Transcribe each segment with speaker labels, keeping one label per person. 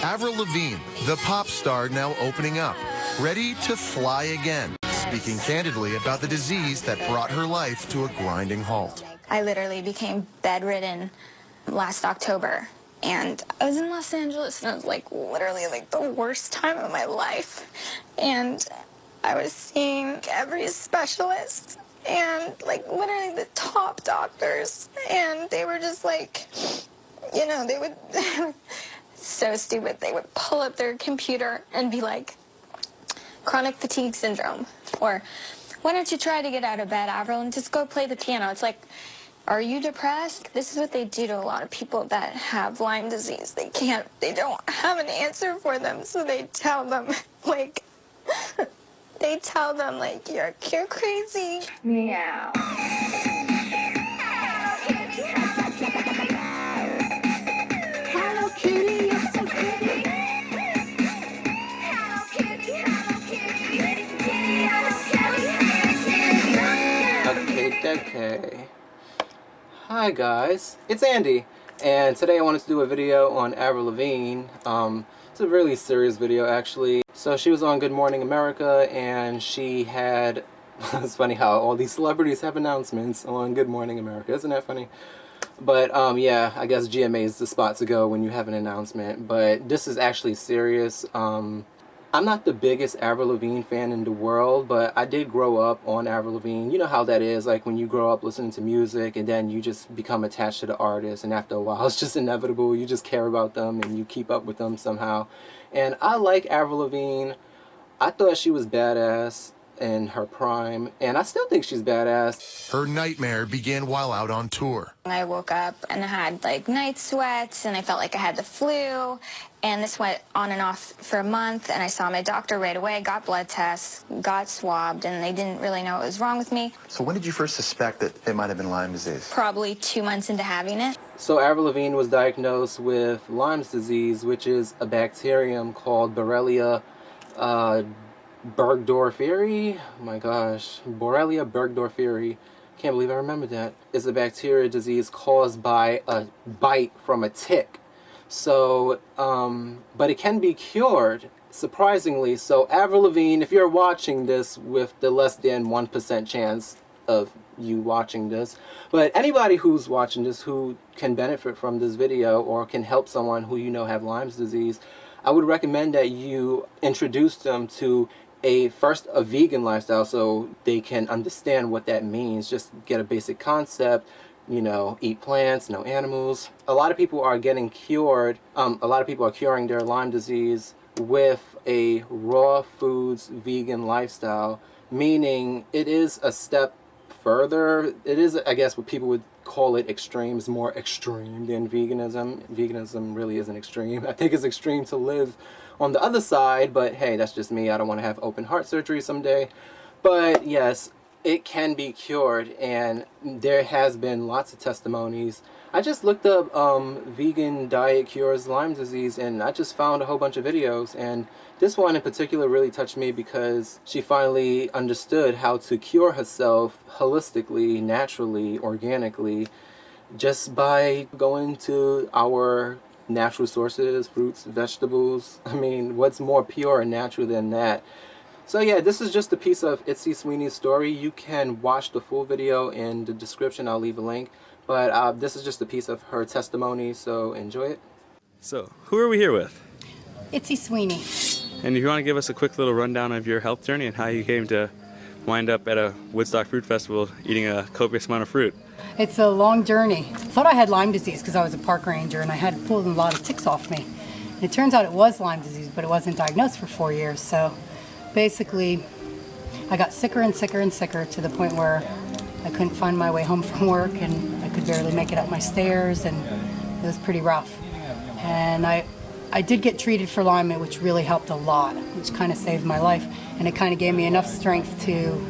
Speaker 1: Avril Lavigne, the pop star now opening up, ready to fly again, speaking candidly about the disease that brought her life to a grinding halt.
Speaker 2: I literally became bedridden last October, and I was in Los Angeles, and it was like literally like the worst time of my life. And I was seeing every specialist and like literally the top doctors, and they were just like, you know, they would so stupid. They would pull up their computer and be like, chronic fatigue syndrome, or why don't you try to get out of bed, Avril, and just go play the piano. It's like, are you depressed? This is what they do to a lot of people that have Lyme disease. They don't have an answer for them, so they tell them, like, you're crazy. Meow. Hello, kitty, you're so pretty. Hello, kitty,
Speaker 3: Okay. Hi guys, it's Andy, and today I wanted to do a video on Avril Lavigne. It's a really serious video actually. So she was on Good Morning America, and she had, it's funny how all these celebrities have announcements on Good Morning America, isn't that funny? But yeah, I guess GMA is the spot to go when you have an announcement, but this is actually serious. I'm not the biggest Avril Lavigne fan in the world, but I did grow up on Avril Lavigne. You know how that is, like when you grow up listening to music and then you just become attached to the artist, and after a while it's just inevitable. You just care about them and you keep up with them somehow. And I like Avril Lavigne. I thought she was badass in her prime, and I still think she's badass.
Speaker 1: Her nightmare began while out on tour.
Speaker 2: I woke up and I had like night sweats, and I felt like I had the flu, and this went on and off for a month, and I saw my doctor right away, got blood tests, got swabbed, and they didn't really know what was wrong with me.
Speaker 4: So when did you first suspect that it might have been Lyme disease?
Speaker 2: Probably 2 months into having it.
Speaker 3: So Avril Lavigne was diagnosed with Lyme's disease, which is a bacterium called Borrelia Burgdorferi. Oh my gosh, Borrelia Burgdorferi. Can't believe I remembered that. It's a bacteria disease caused by a bite from a tick. So, but it can be cured, surprisingly. So Avril Lavigne, if you're watching this with the less than 1% chance of you watching this, but anybody who's watching this who can benefit from this video or can help someone who you know have Lyme's disease, I would recommend that you introduce them to first a vegan lifestyle so they can understand what that means. Just get a basic concept, you know, eat plants, no animals. A lot of people are getting cured, a lot of people are curing their Lyme disease with a raw foods vegan lifestyle, meaning it is a step further. It is, I guess, what people would call it extremes, more extreme than veganism. Veganism really isn't extreme. I think it's extreme to live on the other side, but hey, that's just me. I don't want to have open heart surgery someday. But yes, it can be cured, and there has been lots of testimonies. I just looked up vegan diet cures Lyme disease, and I just found a whole bunch of videos, and this one in particular really touched me because she finally understood how to cure herself holistically, naturally, organically, just by going to our natural sources, fruits, vegetables. I mean, what's more pure and natural than that? So yeah, this is just a piece of Itsy Sweeney's story. You can watch the full video in the description. I'll leave a link. But this is just a piece of her testimony, so enjoy it.
Speaker 5: So, who are we here with?
Speaker 6: Itsy Sweeney.
Speaker 5: And if you want to give us a quick little rundown of your health journey and how you came to wind up at a Woodstock Fruit Festival eating a copious amount of fruit.
Speaker 6: It's a long journey. I thought I had Lyme disease because I was a park ranger and I had pulled a lot of ticks off me. And it turns out it was Lyme disease, but it wasn't diagnosed for 4 years. So basically, I got sicker and sicker and sicker to the point where I couldn't find my way home from work, and I could barely make it up my stairs, and it was pretty rough. And I did get treated for Lyme, which really helped a lot, which kind of saved my life. And it kind of gave me enough strength to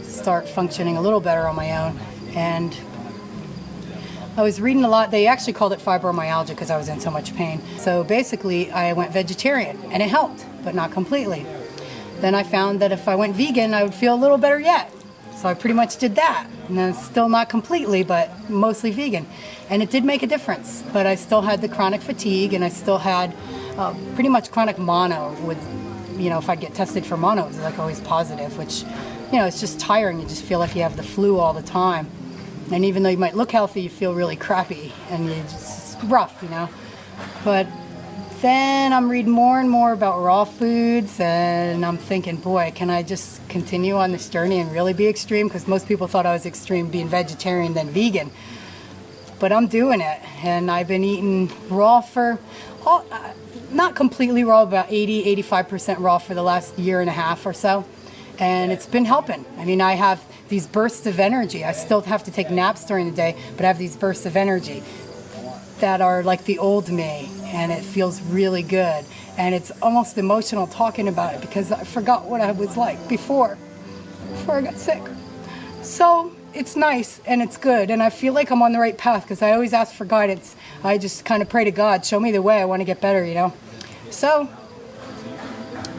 Speaker 6: start functioning a little better on my own. And I was reading a lot. They actually called it fibromyalgia because I was in so much pain. So basically, I went vegetarian, and it helped, but not completely. Then I found that if I went vegan, I would feel a little better yet. So I pretty much did that. And I'm still not completely, but mostly vegan. And it did make a difference. But I still had the chronic fatigue, and I still had pretty much chronic mono with, you know, if I get tested for mono, it's like always positive, which, you know, it's just tiring. You just feel like you have the flu all the time. And even though you might look healthy, you feel really crappy, and it's rough, you know. But then I'm reading more and more about raw foods, and I'm thinking, boy, can I just continue on this journey and really be extreme? Because most people thought I was extreme being vegetarian than vegan. But I'm doing it, and I've been eating raw for, not completely raw, about 80-85% raw for the last year and a half or so. And it's been helping. I mean, I have these bursts of energy. I still have to take naps during the day, but I have these bursts of energy that are like the old me, and it feels really good. And it's almost emotional talking about it because I forgot what I was like before I got sick. So it's nice and it's good, and I feel like I'm on the right path because I always ask for guidance. I just kind of pray to God, show me the way. I want to get better, you know. So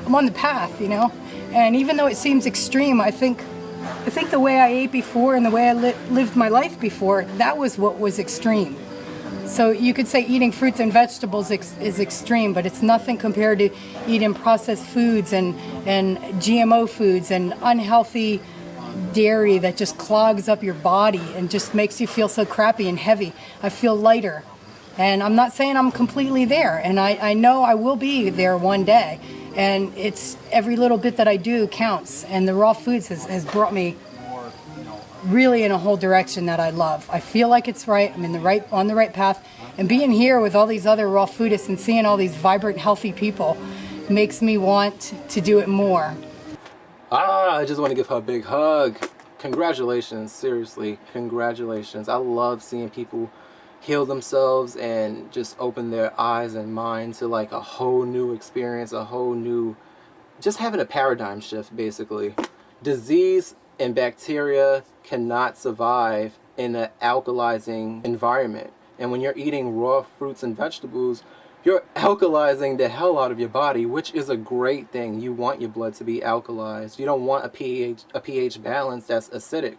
Speaker 6: I'm on the path, you know. And even though it seems extreme, I think the way I ate before and the way I lived my life before, that was what was extreme. So you could say eating fruits and vegetables is extreme, but it's nothing compared to eating processed foods and GMO foods and unhealthy dairy that just clogs up your body and just makes you feel so crappy and heavy. I feel lighter. And I'm not saying I'm completely there, and I know I will be there one day. And it's every little bit that I do counts. And the raw foods has brought me really in a whole direction that I love. I feel like it's right. I'm on the right path. And being here with all these other raw foodists and seeing all these vibrant, healthy people makes me want to do it more.
Speaker 3: I just want to give her a big hug. Congratulations, seriously, congratulations. I love seeing people heal themselves and just open their eyes and mind to like a whole new experience, just having a paradigm shift, basically. Disease and bacteria cannot survive in an alkalizing environment. And when you're eating raw fruits and vegetables, you're alkalizing the hell out of your body, which is a great thing. You want your blood to be alkalized. You don't want a pH balance that's acidic.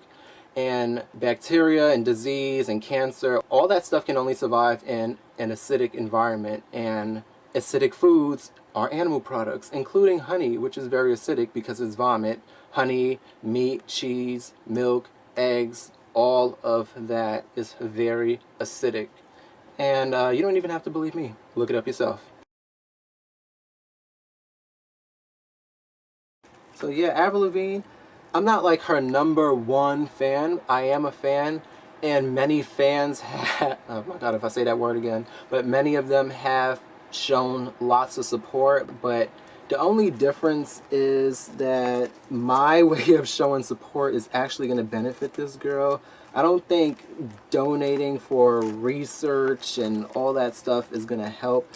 Speaker 3: And bacteria and disease and cancer, all that stuff can only survive in an acidic environment. And acidic foods are animal products, including honey, which is very acidic because it's vomit. Honey, meat, cheese, milk, eggs, all of that is very acidic. And you don't even have to believe me. Look it up yourself. So yeah, Avril Lavigne, I'm not like her #1 fan. I am a fan, and many fans have, oh my god if I say that word again, but many of them have shown lots of support. But the only difference is that my way of showing support is actually going to benefit this girl. I don't think donating for research and all that stuff is going to help.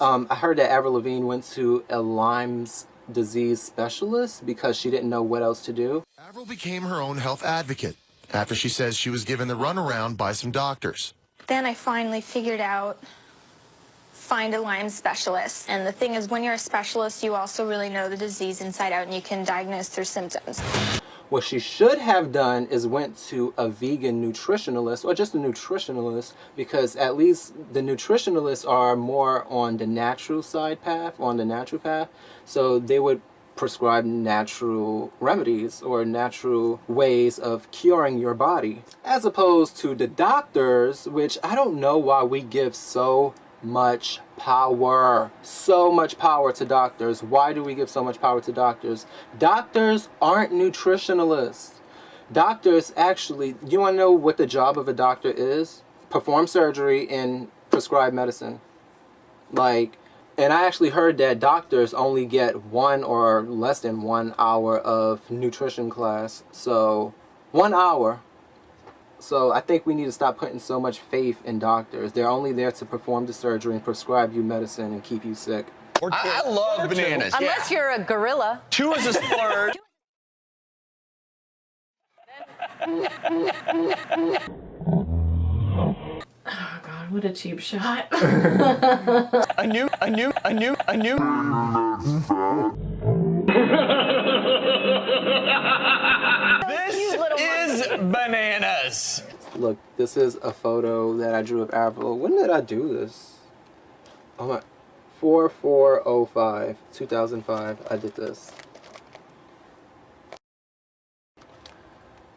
Speaker 3: I heard that Avril Lavigne went to a Lyme's disease specialist because she didn't know what else to do.
Speaker 1: Avril became her own health advocate after she says she was given the runaround by some doctors.
Speaker 2: Then I finally figured out, find a Lyme specialist. And the thing is, when you're a specialist, you also really know the disease inside out, and you can diagnose through symptoms.
Speaker 3: What she should have done is went to a vegan nutritionalist, or just a nutritionalist, because at least the nutritionalists are more on the natural side path, so they would prescribe natural remedies or natural ways of curing your body, as opposed to the doctors, which I don't know why we give so much power to doctors. Why do we give so much power to doctors? Doctors aren't nutritionalists. Doctors actually, you want to know what the job of a doctor is? Perform surgery and prescribe medicine. And I actually heard that doctors only get 1 or less than 1 hour of nutrition class. So 1 hour. So I think we need to stop putting so much faith in doctors. They're only there to perform the surgery and prescribe you medicine and keep you sick.
Speaker 7: I love bananas.
Speaker 8: Unless you're a gorilla.
Speaker 7: 2 is a splurge.
Speaker 8: Oh God, what a cheap shot.
Speaker 7: I knew. This
Speaker 8: Cute little
Speaker 7: bananas.
Speaker 3: Look, this is a photo that I drew of Avril. When did I do this? Oh my, 4405, 2005, I did this.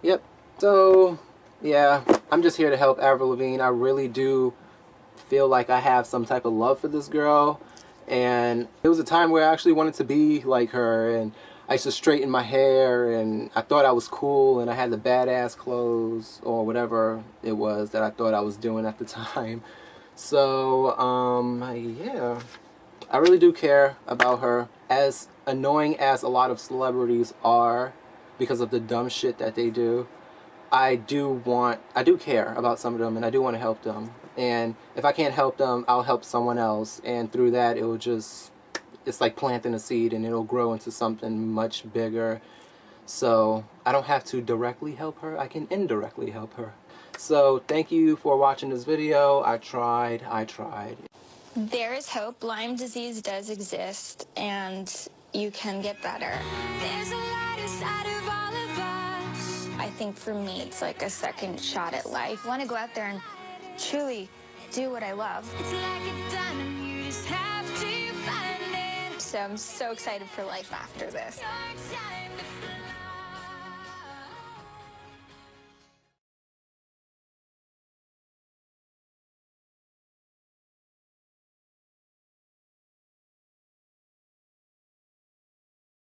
Speaker 3: Yep, so, yeah, I'm just here to help Avril Lavigne. I really do feel like I have some type of love for this girl. And it was a time where I actually wanted to be like her, and I used to straighten my hair, and I thought I was cool, and I had the badass clothes, or whatever it was that I thought I was doing at the time. So, yeah, I really do care about her. As annoying as a lot of celebrities are because of the dumb shit that they do, I do care about some of them, and I do want to help them. And if I can't help them, I'll help someone else. And through that, it will just, it's like planting a seed, and it'll grow into something much bigger. So I don't have to directly help her. I can indirectly help her. So thank you for watching this video. I tried.
Speaker 2: There is hope. Lyme disease does exist, and you can get better. There's a light inside of all of us. I think for me, it's like a second shot at life. I want to go out there and truly do what I love. It's like a diamond, you just have to find it. So I'm so excited for life after this.